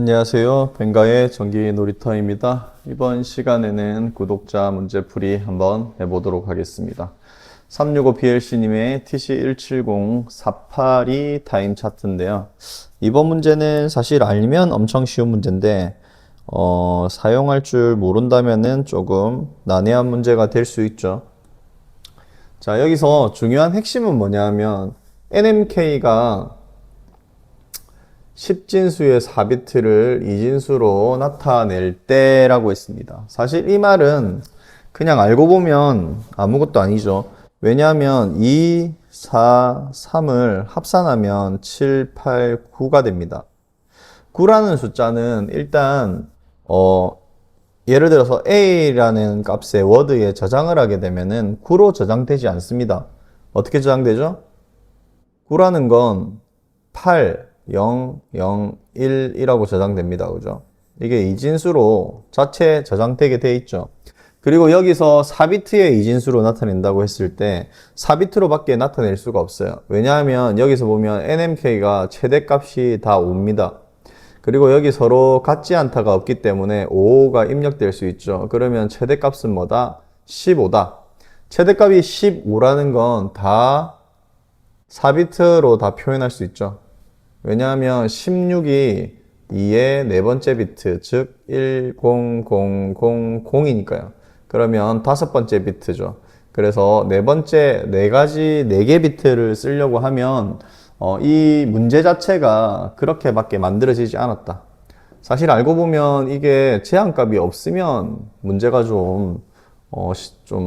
안녕하세요. 뱅가의 전기 놀이터입니다. 이번 시간에는 구독자 문제풀이 한번 해보도록 하겠습니다. 365PLC님의 TC170-482 타임 차트인데요. 이번 문제는 사실 알면 엄청 쉬운 문제인데 사용할 줄 모른다면은 조금 난해한 문제가 될 수 있죠. 자, 여기서 중요한 핵심은 뭐냐면 NMK가 10진수의 4비트를 2진수로 나타낼 때라고 했습니다. 사실 이 말은 그냥 알고 보면 아무것도 아니죠. 왜냐하면 2, 4, 3을 합산하면 7, 8, 9가 됩니다. 9라는 숫자는 일단 예를 들어서 A라는 값의 워드에 저장을 하게 되면은 9로 저장되지 않습니다. 어떻게 저장되죠? 9라는 건 8, 0, 0, 1이라고 저장됩니다. 그죠? 이게 이진수로 자체 저장되게 돼 있죠. 그리고 여기서 4비트의 이진수로 나타낸다고 했을 때 4비트로 밖에 나타낼 수가 없어요. 왜냐하면 여기서 보면 NMK가 최대값이 다 5입니다. 그리고 여기 서로 같지 않다가 없기 때문에 5가 입력될 수 있죠. 그러면 최대값은 뭐다? 15다. 최대값이 15라는 건 다 4비트로 다 표현할 수 있죠. 왜냐하면 16이 2의 네 번째 비트, 즉 10000이니까요. 그러면 다섯 번째 비트죠. 그래서 네 번째, 네 가지, 네 개 비트를 쓰려고 하면 이 문제 자체가 그렇게밖에 만들어지지 않았다. 사실 알고 보면 이게 제한값이 없으면 문제가 좀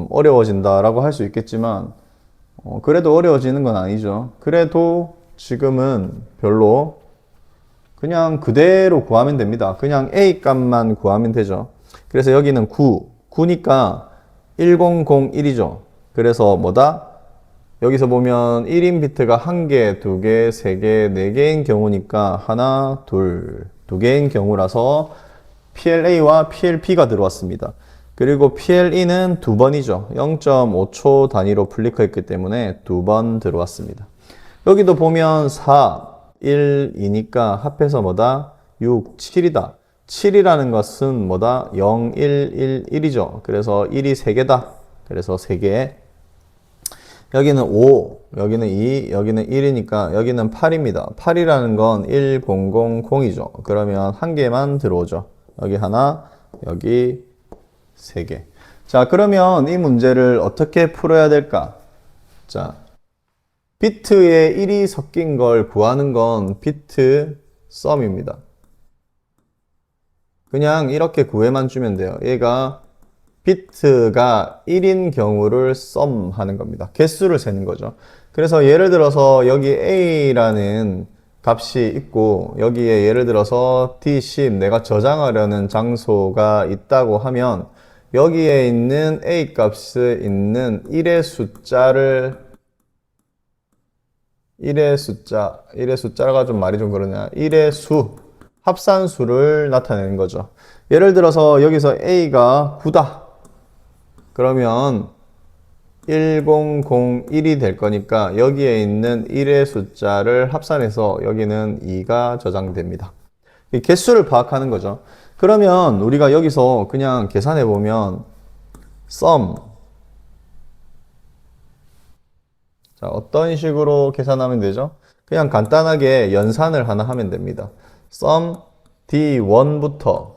어려워진다라고 할 수 있겠지만 그래도 어려워지는 건 아니죠. 그래도 지금은 별로 그냥 그대로 구하면 됩니다. 그냥 A 값만 구하면 되죠. 그래서 여기는 9니까 1001이죠. 그래서 뭐다? 여기서 보면 1인 비트가 1개, 2개, 3개, 4개인 경우니까 하나, 둘, 2개인 경우라서 PLA와 PLP가 들어왔습니다. 그리고 PLE는 두 번이죠. 0.5초 단위로 플리커했기 때문에 두 번 들어왔습니다. 여기도 보면 4, 1, 2니까 합해서 뭐다? 6, 7이다. 7이라는 것은 뭐다? 0, 1, 1, 1이죠. 그래서 1이 3개다. 그래서 3개. 여기는 5, 여기는 2, 여기는 1이니까 여기는 8입니다. 8이라는 건 1000이죠. 그러면 한 개만 들어오죠. 여기 하나, 여기 3개. 자, 그러면 이 문제를 어떻게 풀어야 될까? 자, 비트에 1이 섞인 걸 구하는 건 비트 썸입니다. 그냥 이렇게 구해만 주면 돼요. 얘가 비트가 1인 경우를 썸하는 겁니다. 개수를 세는 거죠. 그래서 예를 들어서 여기 A라는 값이 있고 여기에 예를 들어서 D10 내가 저장하려는 장소가 있다고 하면 여기에 있는 A 값에 있는 1의 숫자가 좀 말이 좀 그러냐. 1의 합산수를 나타내는 거죠. 예를 들어서 여기서 A가 9다. 그러면 1001이 될 거니까 여기에 있는 1의 숫자를 합산해서 여기는 2가 저장됩니다. 개수를 파악하는 거죠. 그러면 우리가 여기서 그냥 계산해 보면 sum 자, 어떤 식으로 계산하면 되죠? 그냥 간단하게 연산을 하나 하면 됩니다. sum D1부터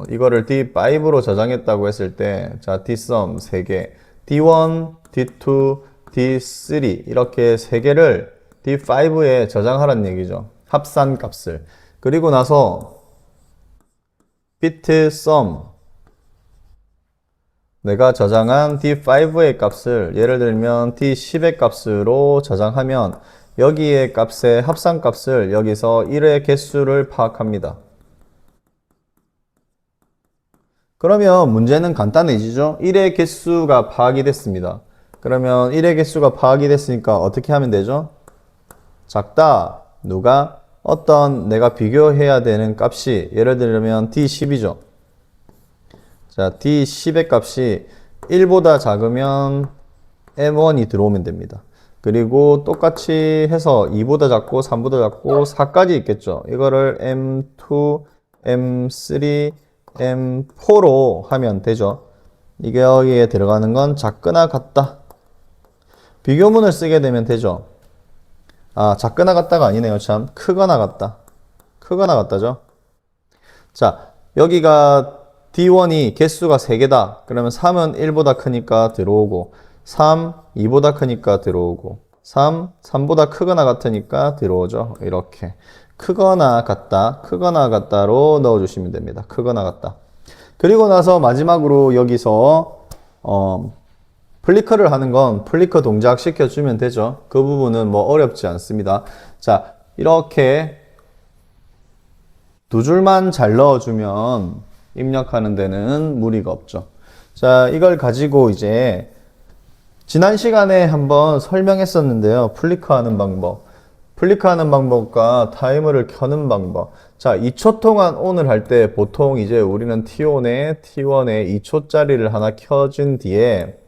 이거를 D5로 저장했다고 했을 때 자, dsum 3개 D1, D2, D3 이렇게 3개를 D5에 저장하라는 얘기죠. 합산 값을. 그리고 나서 bit sum 내가 저장한 D5의 값을 예를 들면 D10의 값으로 저장하면 여기의 값의 합산 값을 여기서 1의 개수를 파악합니다. 그러면 문제는 간단해지죠? 1의 개수가 파악이 됐습니다. 그러면 1의 개수가 파악이 됐으니까 어떻게 하면 되죠? 작다. 누가? 어떤 내가 비교해야 되는 값이 예를 들면 D10이죠. 자, D10의 값이 1보다 작으면 M1이 들어오면 됩니다. 그리고 똑같이 해서 2보다 작고 3보다 작고 4까지 있겠죠. 이거를 M2, M3, M4로 하면 되죠. 이게 여기에 들어가는 건 작거나 같다. 비교문을 쓰게 되면 되죠. 아, 작거나 같다가 아니네요. 참. 크거나 같다. 크거나 같다죠. 자, 여기가 D1이 개수가 3개다. 그러면 3은 1보다 크니까 들어오고 3, 2보다 크니까 들어오고 3, 3보다 크거나 같으니까 들어오죠. 이렇게 크거나 같다, 크거나 같다로 넣어주시면 됩니다. 크거나 같다. 그리고 나서 마지막으로 여기서 플리커를 하는 건 플리커 동작 시켜주면 되죠. 그 부분은 뭐 어렵지 않습니다. 자, 이렇게 두 줄만 잘 넣어주면 입력하는 데는 무리가 없죠. 자, 이걸 가지고 이제 지난 시간에 한번 설명했었는데요. 플리커하는 방법. 플리커하는 방법과 타이머를 켜는 방법. 자, 2초 동안 ON을 할 때 보통 이제 우리는 T1에 2초짜리를 하나 켜준 뒤에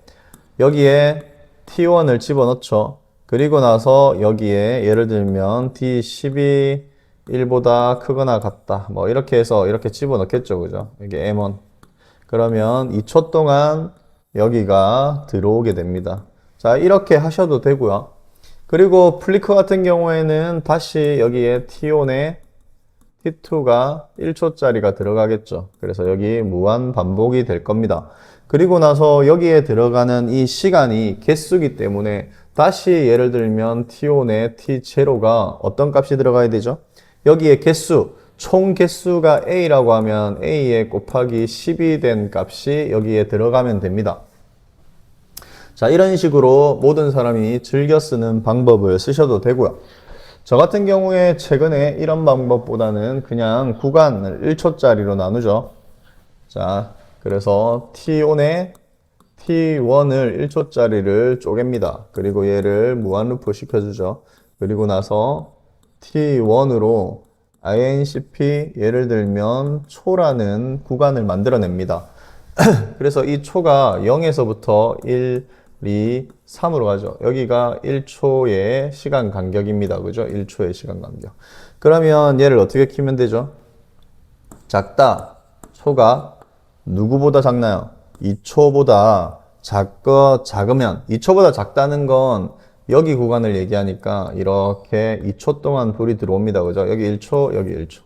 여기에 T1을 집어넣죠. 그리고 나서 여기에 예를 들면 D12 1보다 크거나 같다. 뭐 이렇게 해서 이렇게 집어넣겠죠. 그죠? 이게 M1. 그러면 2초 동안 여기가 들어오게 됩니다. 자, 이렇게 하셔도 되고요. 그리고 플리커 같은 경우에는 다시 여기에 T1에 T2가 1초짜리가 들어가겠죠. 그래서 여기 무한 반복이 될 겁니다. 그리고 나서 여기에 들어가는 이 시간이 개수기 때문에 다시 예를 들면 T1에 T0가 어떤 값이 들어가야 되죠? 여기에 개수, 총 개수가 A라고 하면 A에 곱하기 10이 된 값이 여기에 들어가면 됩니다. 자, 이런 식으로 모든 사람이 즐겨 쓰는 방법을 쓰셔도 되고요. 저 같은 경우에 최근에 이런 방법보다는 그냥 구간을 1초짜리로 나누죠. 자, 그래서 T1에 T1을 1초짜리를 쪼갭니다. 그리고 얘를 무한 루프 시켜주죠. 그리고 나서 T1으로 INCP 예를 들면 초라는 구간을 만들어냅니다. 그래서 이 초가 0에서부터 1, 2, 3으로 가죠. 여기가 1초의 시간 간격입니다. 그죠? 1초의 시간 간격. 그러면 얘를 어떻게 키면 되죠? 작다. 초가 누구보다 작나요? 2초보다 작으면 2초보다 작다는 건 여기 구간을 얘기하니까 이렇게 2초 동안 불이 들어옵니다. 그죠? 여기 1초, 여기 1초.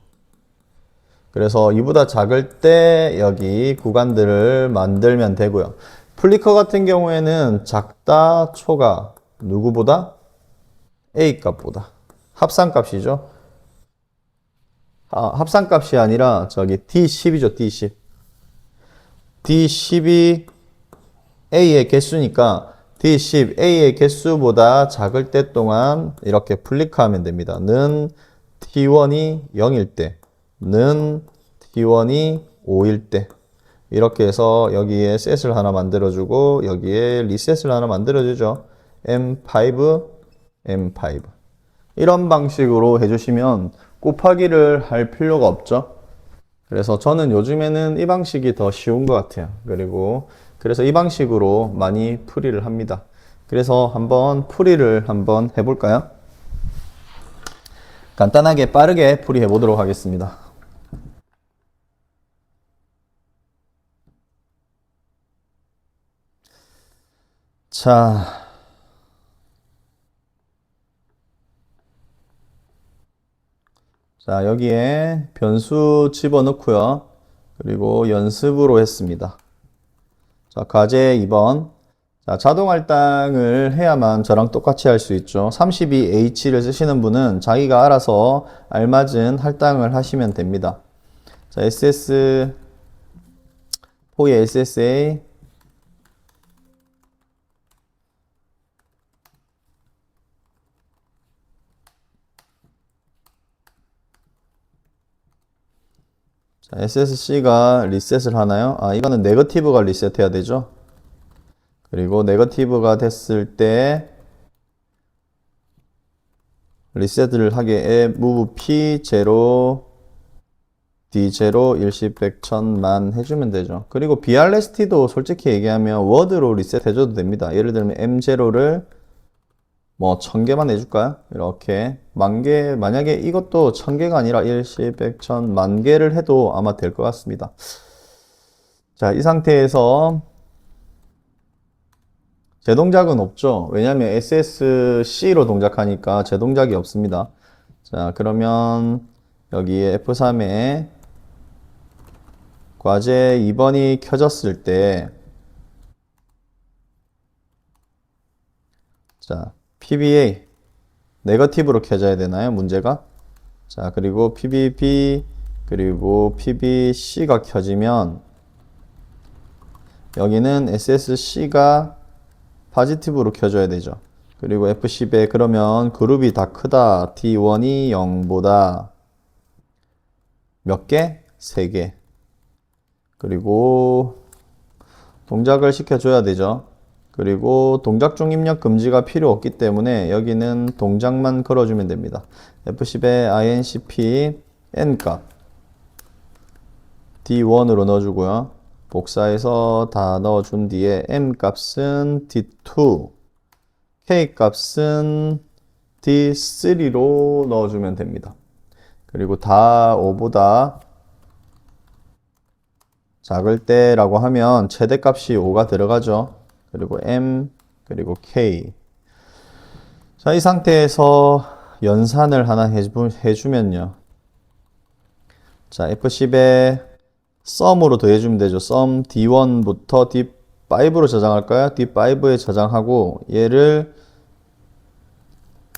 그래서 이보다 작을 때 여기 구간들을 만들면 되고요. 플리커 같은 경우에는 작다 초가 누구보다? A 값보다. 합산값이죠. 합산값이 아니라 저기 D10이죠. D10. D10이 A의 개수니까 D10 A의 개수보다 작을 때 동안 이렇게 플리커하면 됩니다. 는 T1이 0일 때, 는 T1이 5일 때 이렇게 해서 여기에 셋을 하나 만들어주고 여기에 리셋을 하나 만들어주죠. M5, M5 이런 방식으로 해주시면 곱하기를 할 필요가 없죠. 그래서 저는 요즘에는 이 방식이 더 쉬운 것 같아요. 그래서 이 방식으로 많이 풀이를 합니다. 그래서 한번 풀이를 한번 해볼까요? 간단하게 빠르게 풀이해 보도록 하겠습니다. 자, 여기에 변수 집어넣고요. 그리고 연습으로 했습니다. 자, 과제 2번. 자, 자동 할당을 해야만 저랑 똑같이 할 수 있죠. 32H를 쓰시는 분은 자기가 알아서 알맞은 할당을 하시면 됩니다. 자, 포의 SSA 자, SSC가 리셋을 하나요? 아, 이거는 네거티브가 리셋해야 되죠. 그리고 네거티브가 됐을 때 리셋을 하게 move P0 D0 일십 백천만 해주면 되죠. 그리고 BRST도 솔직히 얘기하면 워드로 리셋 해줘도 됩니다. 예를 들면 M0를 뭐 1000개만 해줄까요? 이렇게 10,000개, 만약에 이것도 1000개가 아니라 1, 10, 100, 1000, 10,000개를 해도 아마 될 것 같습니다. 자, 이 상태에서 제 동작은 없죠. 왜냐하면 SSC로 동작하니까 제 동작이 없습니다. 자, 그러면 여기에 F3에 과제 2번이 켜졌을 때, 자, PBA 네거티브로 켜져야 되나요? 문제가? 자, 그리고 PBB 그리고 PBC가 켜지면 여기는 SSC가 포지티브로 켜줘야 되죠. 그리고 F10에 그러면 그룹이 다 크다. T1이 0보다 몇 개? 3개. 그리고 동작을 시켜줘야 되죠. 그리고 동작 중 입력 금지가 필요 없기 때문에 여기는 동작만 걸어주면 됩니다. F10에 INCP N값 D1으로 넣어주고요. 복사해서 다 넣어준 뒤에 M 값은 D2, K 값은 D3로 넣어주면 됩니다. 그리고 다 5보다 작을 때라고 하면 최대값이 5가 들어가죠. 그리고 M, 그리고 K. 자, 이 상태에서 연산을 하나 해주면요. 자, F10에 썸으로 더해주면 되죠. 썸 D1부터 D5로 저장할까요? D5에 저장하고 얘를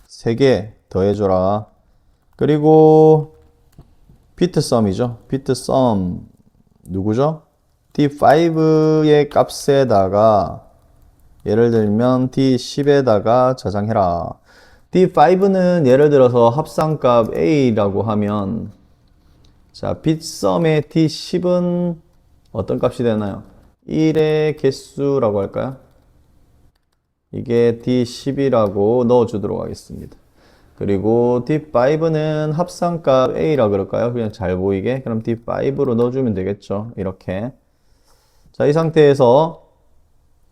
3개 더해줘라. 그리고 비트 썸이죠. 비트 썸 누구죠? D5의 값에다가 예를 들면 D10에다가 저장해라. D5는 예를 들어서 합산값 A라고 하면 자, 빗썸의 D10은 어떤 값이 되나요? 1의 개수라고 할까요? 이게 D10이라고 넣어주도록 하겠습니다. 그리고 D5는 합산값 A라 그럴까요? 그냥 잘 보이게. 그럼 D5로 넣어주면 되겠죠. 이렇게. 자, 이 상태에서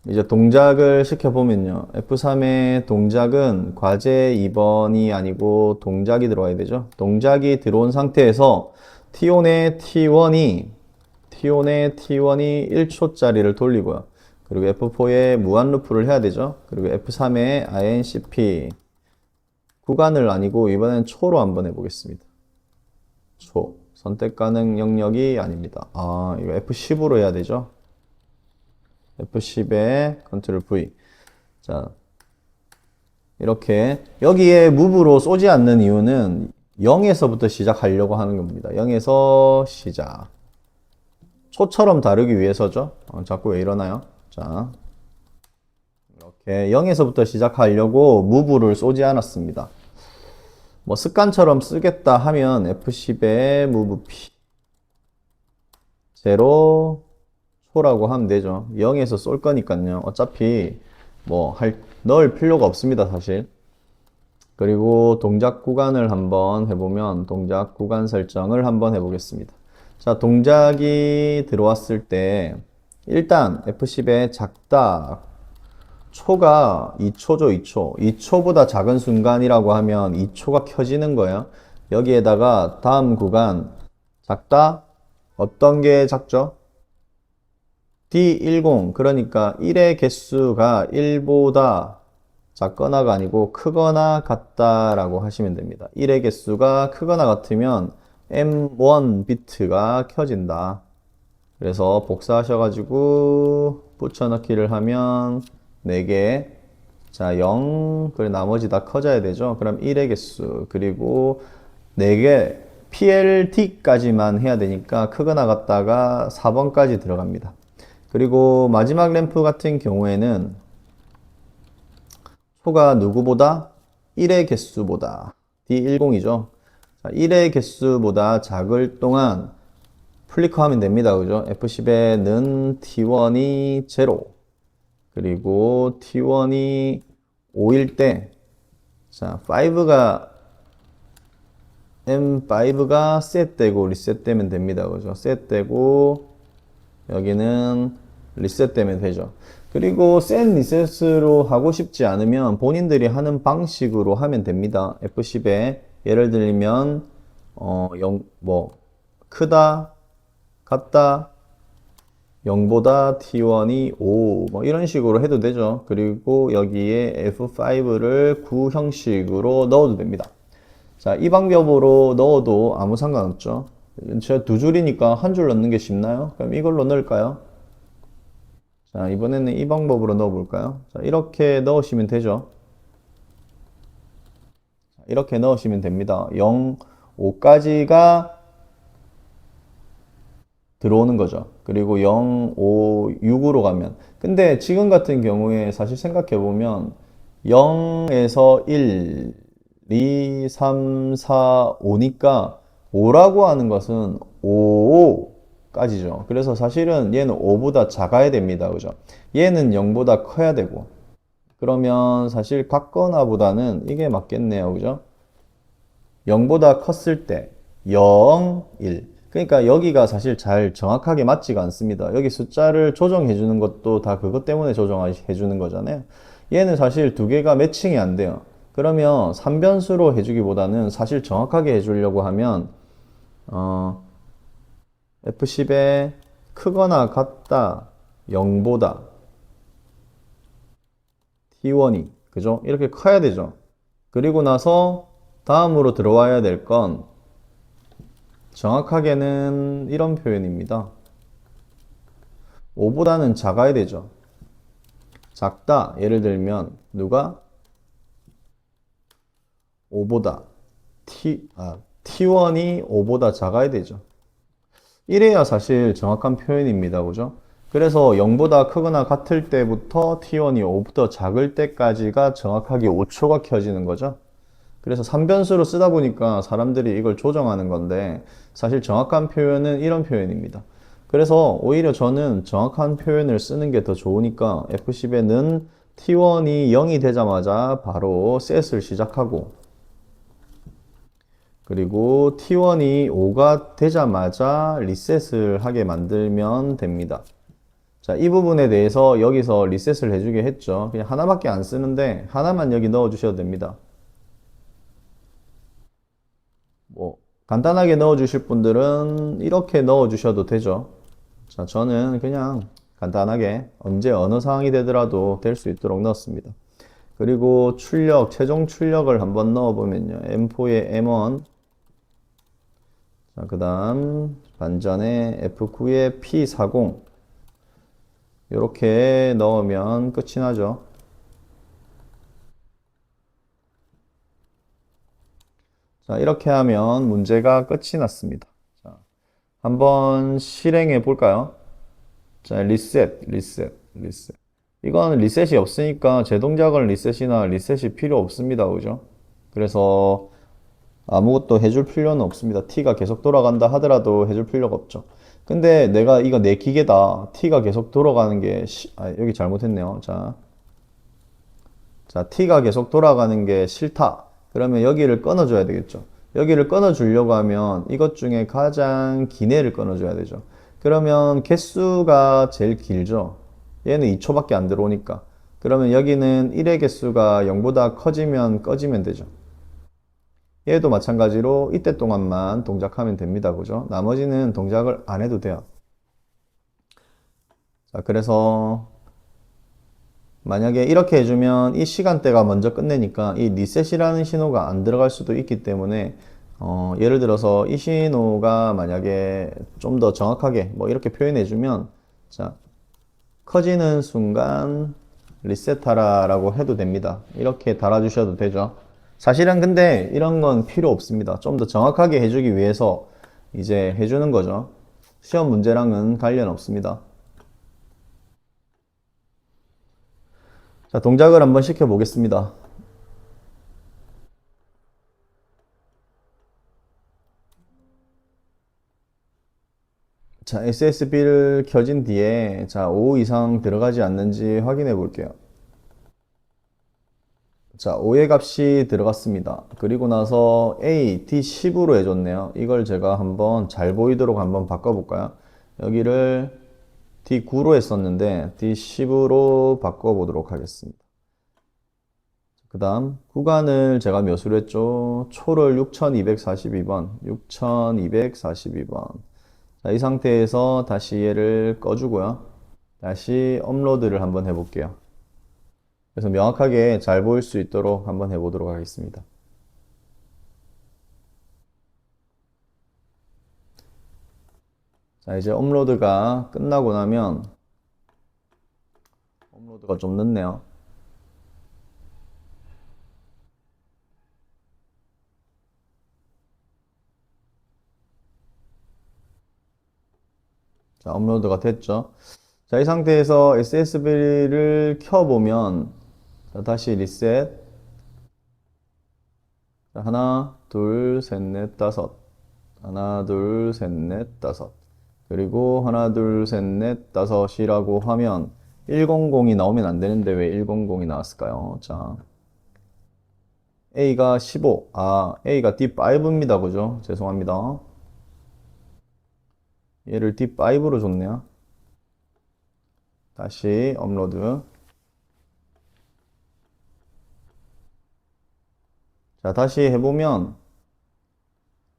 이제 동작을 시켜보면요. F3의 동작은 과제 2번이 아니고 동작이 들어와야 되죠. 동작이 들어온 상태에서 T1의 T1이 1초짜리를 돌리고요. 그리고 F4에 무한 루프를 해야 되죠. 그리고 F3에 INCP 구간을 아니고 이번엔 초로 한번 해보겠습니다. 초. 선택 가능 영역이 아닙니다. 아, 이거 F10으로 해야 되죠. F10에 컨트롤 V. 자, 이렇게 여기에 무브로 쏘지 않는 이유는 0에서부터 시작하려고 하는 겁니다. 0에서 시작. 초처럼 다루기 위해서죠. 자꾸 왜 이러나요? 자, 이렇게 0에서부터 시작하려고 무브를 쏘지 않았습니다. 뭐 습관처럼 쓰겠다 하면 F10에 move P 0 초라고 하면 되죠. 0에서 쏠 거니까요. 어차피 뭐 넣을 필요가 없습니다, 사실. 그리고 동작 구간을 한번 해보면 동작 구간 설정을 한번 해보겠습니다. 자, 동작이 들어왔을 때 일단 F10에 작다. 초가 2초죠, 2초. 2초보다 작은 순간이라고 하면 2초가 켜지는 거예요. 여기에다가 다음 구간 작다. 어떤 게 작죠? D10. 그러니까 1의 개수가 1보다 작거나가 아니고 크거나 같다라고 하시면 됩니다. 1의 개수가 크거나 같으면 M1 비트가 켜진다. 그래서 복사하셔가지고 붙여넣기를 하면 4개. 자, 0. 그리고 나머지 다 커져야 되죠. 그럼 1의 개수. 그리고 4개. PLT까지만 해야 되니까 크거나 같다가 4번까지 들어갑니다. 그리고 마지막 램프 같은 경우에는 초가 누구보다 1의 개수보다 D10이죠. 자, 1의 개수보다 작을 동안 플리커하면 됩니다. 그죠? F10에는 T1이 0 그리고 T1이 5일 때 자, M5가 셋되고 리셋되면 됩니다. 그죠? 셋되고 여기는 리셋되면 되죠. 그리고 센 리셋으로 하고 싶지 않으면 본인들이 하는 방식으로 하면 됩니다. F10에 예를 들면 크다, 같다, 0보다 T1이 5, 뭐 이런 식으로 해도 되죠. 그리고 여기에 F5를 9 형식으로 넣어도 됩니다. 자, 이 방법으로 넣어도 아무 상관없죠. 제가 두 줄이니까 한 줄 넣는 게 쉽나요? 그럼 이걸로 넣을까요? 자, 이번에는 이 방법으로 넣어볼까요? 자, 이렇게 넣으시면 되죠. 이렇게 넣으시면 됩니다. 0, 5까지가 들어오는 거죠. 그리고 0, 5, 6으로 가면. 근데 지금 같은 경우에 사실 생각해보면 0에서 1, 2, 3, 4, 5니까 5라고 하는 것은 5까지죠. 그래서 사실은 얘는 5보다 작아야 됩니다. 그죠? 얘는 0보다 커야 되고. 그러면 사실 같거나 보다는 이게 맞겠네요. 그죠? 0보다 컸을 때 0, 1. 그러니까 여기가 사실 잘 정확하게 맞지가 않습니다. 여기 숫자를 조정해 주는 것도 다 그것 때문에 조정해 주는 거잖아요. 얘는 사실 두 개가 매칭이 안 돼요. 그러면 3변수로 해주기보다는 사실 정확하게 해주려고 하면 F10에 크거나 같다 0보다 T1이 그죠? 이렇게 커야 되죠. 그리고 나서 다음으로 들어와야 될 건 정확하게는 이런 표현입니다. 5보다는 작아야 되죠. 작다. 예를 들면 누가 5보다 T1이 5보다 작아야 되죠. 이래야 사실 정확한 표현입니다. 그죠? 그래서 0보다 크거나 같을 때부터 T1이 5보다 작을 때까지가 정확하게 5초가 켜지는 거죠. 그래서 3변수로 쓰다 보니까 사람들이 이걸 조정하는 건데 사실 정확한 표현은 이런 표현입니다. 그래서 오히려 저는 정확한 표현을 쓰는 게 더 좋으니까 F10에는 T1이 0이 되자마자 바로 셋을 시작하고 그리고 T1이 5가 되자마자 리셋을 하게 만들면 됩니다. 자, 이 부분에 대해서 여기서 리셋을 해주게 했죠. 그냥 하나밖에 안 쓰는데 하나만 여기 넣어 주셔도 됩니다. 뭐 간단하게 넣어 주실 분들은 이렇게 넣어 주셔도 되죠. 자, 저는 그냥 간단하게 언제 어느 상황이 되더라도 될 수 있도록 넣었습니다. 그리고 출력, 최종 출력을 한번 넣어보면요. M4에 M1, 자, 그 다음 반전에 F9에 P40 이렇게 넣으면 끝이 나죠. 자, 이렇게 하면 문제가 끝이 났습니다. 자, 한번 실행해 볼까요? 자, 리셋. 이건 리셋이 없으니까 제동작은 리셋이나 리셋이 필요 없습니다. 그죠? 그래서 아무것도 해줄 필요는 없습니다. T가 계속 돌아간다 하더라도 해줄 필요가 없죠. 근데 내가 이거 내 기계다. T가 계속 돌아가는 게, 여기 잘못했네요. 자, T가 계속 돌아가는 게 싫다. 그러면 여기를 끊어줘야 되겠죠. 여기를 끊어주려고 하면 이것 중에 가장 긴 애를 끊어줘야 되죠. 그러면 개수가 제일 길죠. 얘는 2초밖에 안 들어오니까. 그러면 여기는 1의 개수가 0보다 커지면 꺼지면 되죠. 얘도 마찬가지로 이때 동안만 동작하면 됩니다. 그죠? 나머지는 동작을 안 해도 돼요. 자, 그래서 만약에 이렇게 해주면 이 시간대가 먼저 끝내니까 이 리셋이라는 신호가 안 들어갈 수도 있기 때문에 예를 들어서 이 신호가 만약에 좀 더 정확하게 뭐 이렇게 표현해주면 자, 커지는 순간 리셋하라 라고 해도 됩니다. 이렇게 달아주셔도 되죠. 사실은 근데 이런 건 필요 없습니다. 좀 더 정확하게 해주기 위해서 이제 해주는 거죠. 시험 문제랑은 관련 없습니다. 자, 동작을 한번 시켜보겠습니다. 자, SSB를 켜진 뒤에 자, 5 이상 들어가지 않는지 확인해 볼게요. 자, 5의 값이 들어갔습니다. 그리고 나서 A, D10으로 해줬네요. 이걸 제가 한번 잘 보이도록 한번 바꿔볼까요? 여기를 D9로 했었는데 D10으로 바꿔보도록 하겠습니다. 그 다음 구간을 제가 몇으로 했죠? 초를 6242번, 6242번. 자, 이 상태에서 다시 얘를 꺼주고요. 다시 업로드를 한번 해볼게요. 그래서 명확하게 잘 보일 수 있도록 한번 해보도록 하겠습니다. 자, 이제 업로드가 끝나고 나면 업로드가 좀 늦네요. 자, 업로드가 됐죠. 자, 이 상태에서 SSB를 켜보면, 자, 다시 리셋. 자, 하나, 둘, 셋, 넷, 다섯. 하나, 둘, 셋, 넷, 다섯. 그리고 하나, 둘, 셋, 넷, 다섯이라고 하면 100이 나오면 안 되는데 왜 100이 나왔을까요? 자, A가 15. 아, A가 D5입니다. 그죠? 죄송합니다. 얘를 D5로 줬네요. 다시 업로드. 자, 다시 해보면,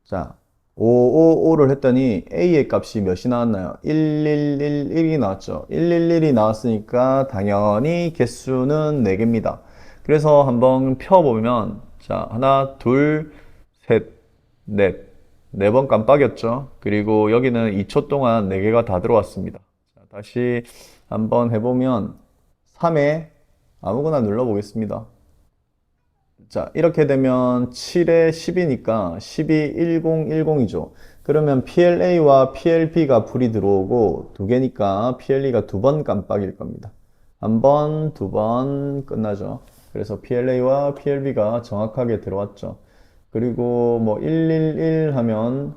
자, 555를 했더니 A의 값이 몇이 나왔나요? 1111이 나왔죠. 111이 나왔으니까 당연히 개수는 4개입니다. 그래서 한번 펴보면, 자, 하나, 둘, 셋, 넷. 4번 깜빡였죠. 그리고 여기는 2초 동안 4개가 다 들어왔습니다. 자, 다시 한번 해보면, 3에 아무거나 눌러보겠습니다. 자, 이렇게 되면 7에 10이니까 12, 1010이죠. 그러면 PLA와 PLB가 불이 들어오고 두 개니까 PLE가 2번 깜빡일 겁니다. 한 번, 2번 끝나죠. 그래서 PLA와 PLB가 정확하게 들어왔죠. 그리고 뭐 111 하면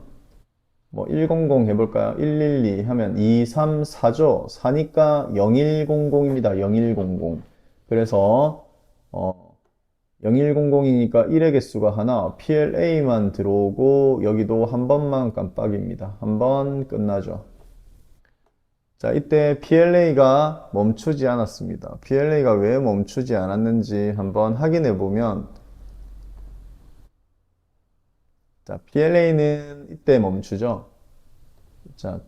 뭐 100 해볼까요? 112 하면 2, 3, 4죠. 4니까 0100입니다. 0100. 그래서 0100이니까 1의 개수가 하나, PLA만 들어오고 여기도 한 번만 깜빡입니다. 한 번 끝나죠. 자, 이때 PLA가 멈추지 않았습니다. PLA가 왜 멈추지 않았는지 한번 확인해 보면, 자, PLA는 이때 멈추죠. 자,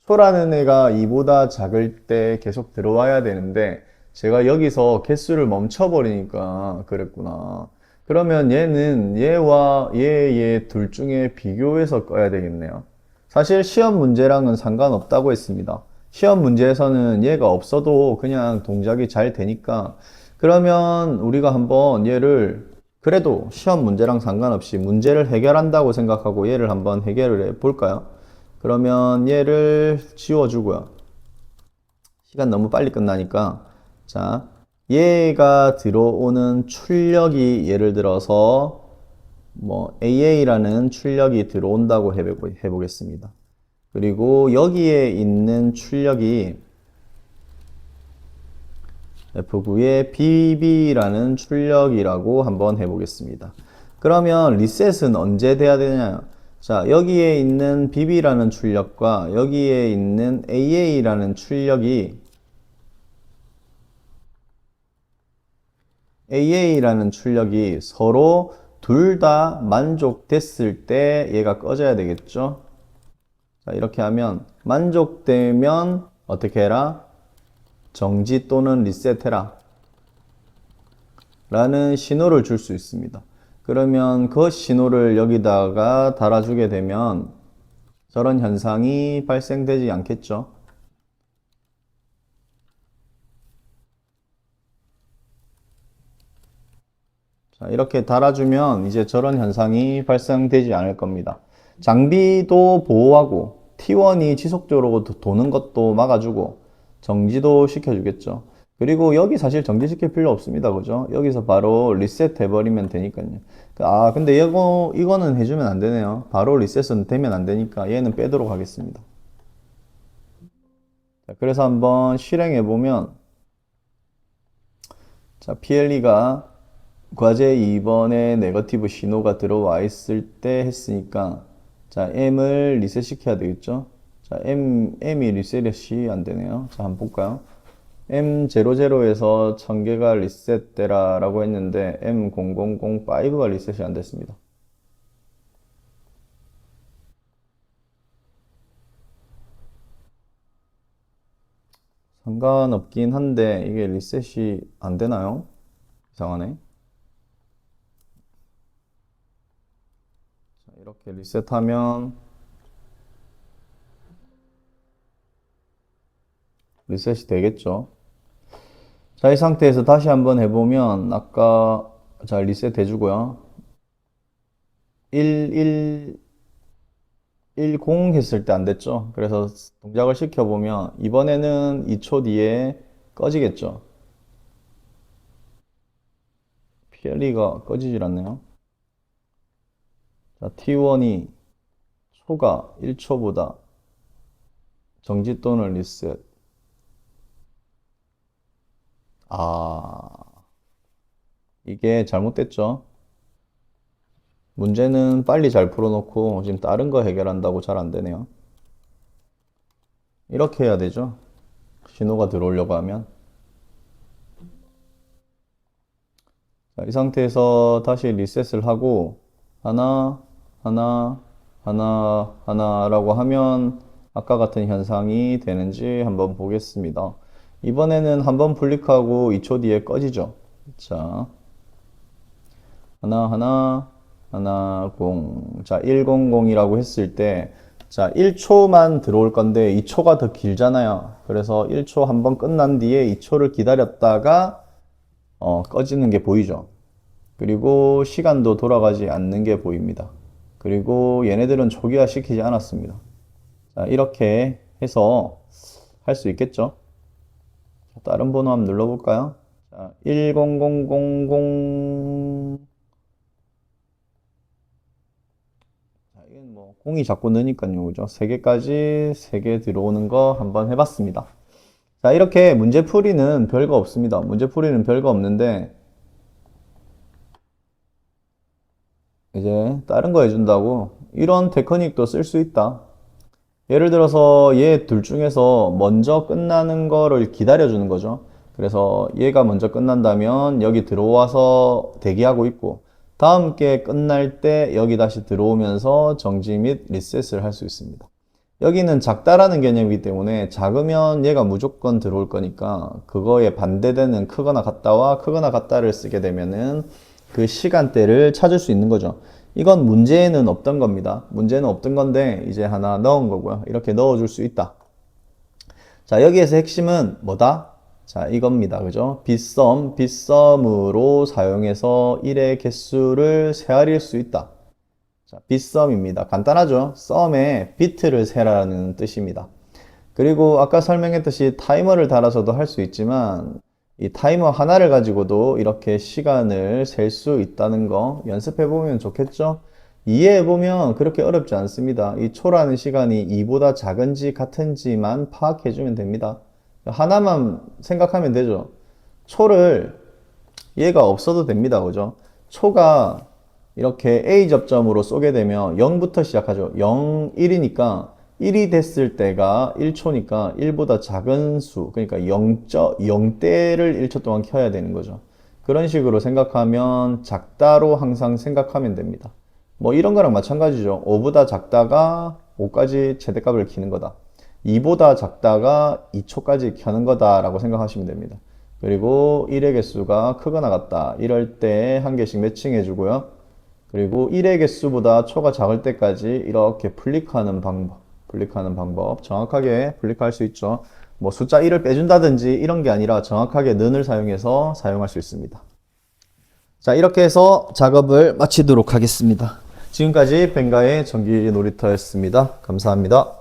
초라는 애가 2보다 작을 때 계속 들어와야 되는데 제가 여기서 개수를 멈춰버리니까 그랬구나. 그러면 얘는 얘와 얘 둘 중에 비교해서 꺼야 되겠네요. 사실 시험 문제랑은 상관없다고 했습니다. 시험 문제에서는 얘가 없어도 그냥 동작이 잘 되니까 그러면 우리가 한번 얘를 그래도 시험 문제랑 상관없이 문제를 해결한다고 생각하고 얘를 한번 해결을 해 볼까요? 그러면 얘를 지워주고요. 시간 너무 빨리 끝나니까. 자, 얘가 들어오는 출력이 예를 들어서 뭐 AA라는 출력이 들어온다고 해보겠습니다. 그리고 여기에 있는 출력이 F9의 BB라는 출력이라고 한번 해보겠습니다. 그러면 리셋은 언제 돼야 되냐요? 자, 여기에 있는 BB라는 출력과 여기에 있는 AA라는 출력이 서로 둘 다 만족됐을 때 얘가 꺼져야 되겠죠? 자, 이렇게 하면 만족되면 어떻게 해라? 정지 또는 리셋해라 라는 신호를 줄 수 있습니다. 그러면 그 신호를 여기다가 달아주게 되면 저런 현상이 발생되지 않겠죠. 자, 이렇게 달아주면 이제 저런 현상이 발생되지 않을 겁니다. 장비도 보호하고 T1이 지속적으로 도는 것도 막아주고 정지도 시켜주겠죠. 그리고 여기 사실 정지시킬 필요 없습니다. 그죠? 여기서 바로 리셋 해버리면 되니까요. 아, 근데 이거는 해주면 안 되네요. 바로 리셋은 되면 안 되니까 얘는 빼도록 하겠습니다. 자, 그래서 한번 실행해 보면, 자, PLE가 과제 2번에 네거티브 신호가 들어와 있을 때 했으니까, 자, M을 리셋 시켜야 되겠죠? 자, M이 리셋이 안 되네요. 자, 한번 볼까요? M00에서 1000개가 리셋되라 라고 했는데 M0005가 리셋이 안 됐습니다. 상관없긴 한데 이게 리셋이 안 되나요? 이상하네. 자, 이렇게 리셋하면 리셋이 되겠죠. 자, 이 상태에서 다시 한번 해보면 아까 자 리셋 해주고요. 10 했을 때 안 됐죠. 그래서 동작을 시켜보면 이번에는 2초 뒤에 꺼지겠죠. PLE가 꺼지질 않네요. 자, T1이 초가 1초보다 정지 또는 리셋. 이게 잘못됐죠. 문제는 빨리 잘 풀어놓고 지금 다른 거 해결한다고 잘 안 되네요. 이렇게 해야 되죠. 신호가 들어오려고 하면. 자, 이 상태에서 다시 리셋을 하고 하나, 하나, 하나, 하나라고 하면 아까 같은 현상이 되는지 한번 보겠습니다. 이번에는 한번 클릭하고 2초 뒤에 꺼지죠. 자, 하나, 하나, 하나, 0. 자, 100이라고 했을 때, 자, 1초만 들어올 건데 2초가 더 길잖아요. 그래서 1초 한번 끝난 뒤에 2초를 기다렸다가 꺼지는 게 보이죠. 그리고 시간도 돌아가지 않는 게 보입니다. 그리고 얘네들은 초기화 시키지 않았습니다. 자, 이렇게 해서 할 수 있겠죠. 다른 번호 한번 눌러볼까요? 자, 10000. 자, 이건 뭐 공이 자꾸 느니까요, 그죠? 3개까지 3개 들어오는 거 한번 해봤습니다. 자, 이렇게 문제풀이는 별거 없습니다. 문제풀이는 별거 없는데 이제 다른 거 해준다고 이런 테크닉도 쓸 수 있다. 예를 들어서 얘 둘 중에서 먼저 끝나는 거를 기다려주는 거죠. 그래서 얘가 먼저 끝난다면 여기 들어와서 대기하고 있고 다음 게 끝날 때 여기 다시 들어오면서 정지 및 리셋을 할 수 있습니다. 여기는 작다라는 개념이기 때문에 작으면 얘가 무조건 들어올 거니까 그거에 반대되는 크거나 같다와 크거나 같다를 쓰게 되면은 그 시간대를 찾을 수 있는 거죠. 이건 문제에는 없던 겁니다. 문제는 없던 건데 이제 하나 넣은 거고요. 이렇게 넣어줄 수 있다. 자, 여기에서 핵심은 뭐다? 자, 이겁니다. 그죠? 빗썸으로 사용해서 1의 개수를 세알일 수 있다. 자, 빗썸입니다. 간단하죠? 썸에 비트를 세라는 뜻입니다. 그리고 아까 설명했듯이 타이머를 달아서도 할 수 있지만 이 타이머 하나를 가지고도 이렇게 시간을 셀 수 있다는 거 연습해보면 좋겠죠? 이해해보면 그렇게 어렵지 않습니다. 이 초라는 시간이 2보다 작은지 같은지만 파악해주면 됩니다. 하나만 생각하면 되죠. 초를 얘가 없어도 됩니다. 그죠? 초가 이렇게 A 접점으로 쏘게 되면 0부터 시작하죠. 0, 1이니까 1이 됐을 때가 1초니까 1보다 작은 수, 그러니까 0대를 1초 동안 켜야 되는 거죠. 그런 식으로 생각하면 작다로 항상 생각하면 됩니다. 뭐 이런 거랑 마찬가지죠. 5보다 작다가 5까지 최대값을 키는 거다. 2보다 작다가 2초까지 켜는 거다라고 생각하시면 됩니다. 그리고 1의 개수가 크거나 같다. 이럴 때 한 개씩 매칭해 주고요. 그리고 1의 개수보다 초가 작을 때까지 이렇게 플릭하는 방법 정확하게 플릭할 수 있죠. 뭐 숫자 1을 빼준다든지 이런 게 아니라 정확하게 는을 사용해서 사용할 수 있습니다. 자, 이렇게 해서 작업을 마치도록 하겠습니다. 지금까지 벵가의 전기 놀이터였습니다. 감사합니다.